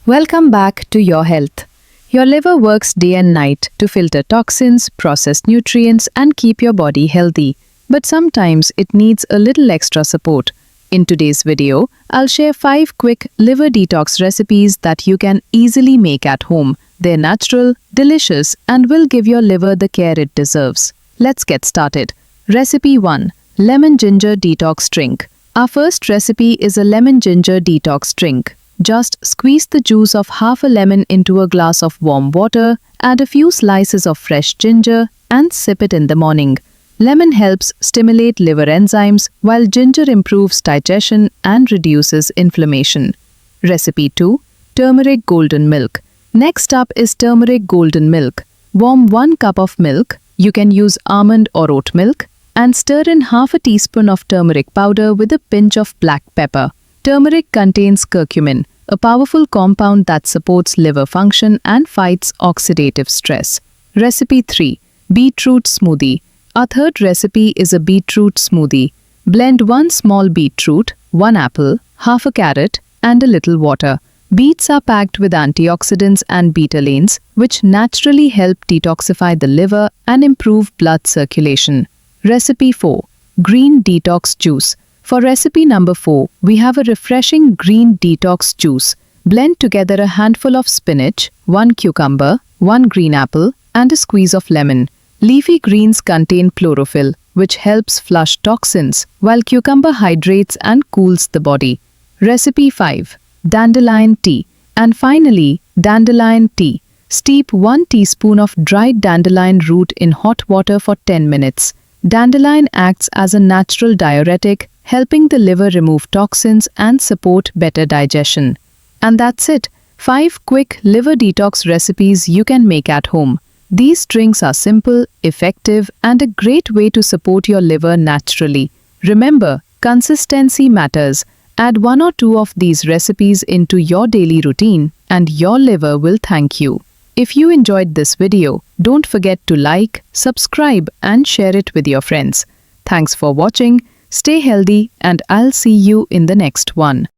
Welcome back to Your Health. Your liver works day and night to filter toxins, process nutrients, and keep your body healthy. But sometimes it needs a little extra support. In today's video, I'll share 5 quick liver detox recipes that you can easily make at home. They're natural, delicious, and will give your liver the care it deserves. Let's get started. Recipe 1. Lemon Ginger Detox Drink. Our first recipe is a lemon ginger detox drink. Just squeeze the juice of half a lemon into a glass of warm water, add a few slices of fresh ginger, and sip it in the morning. Lemon helps stimulate liver enzymes, while ginger improves digestion and reduces inflammation. Recipe 2. Turmeric Golden Milk. Next up is turmeric golden milk. Warm 1 cup of milk, you can use almond or oat milk, and stir in half a teaspoon of turmeric powder with a pinch of black pepper. Turmeric contains curcumin, a powerful compound that supports liver function and fights oxidative stress. Recipe 3. Beetroot Smoothie. Our third recipe is a beetroot smoothie. Blend 1 small beetroot, 1 apple, half a carrot, and a little water. Beets are packed with antioxidants and betalains, which naturally help detoxify the liver and improve blood circulation. Recipe 4. Green Detox Juice. For recipe number 4, we have a refreshing green detox juice. Blend together a handful of spinach, 1 cucumber, 1 green apple, and a squeeze of lemon. Leafy greens contain chlorophyll, which helps flush toxins, while cucumber hydrates and cools the body. Recipe 5. Dandelion Tea. And finally, dandelion tea. Steep 1 teaspoon of dried dandelion root in hot water for 10 minutes. Dandelion acts as a natural diuretic, helping the liver remove toxins and support better digestion. And that's it. 5 quick liver detox recipes you can make at home. These drinks are simple, effective, and a great way to support your liver naturally. Remember, consistency matters. Add 1 or 2 of these recipes into your daily routine, and your liver will thank you. If you enjoyed this video, don't forget to like, subscribe, and share it with your friends. Thanks for watching. Stay healthy, and I'll see you in the next one.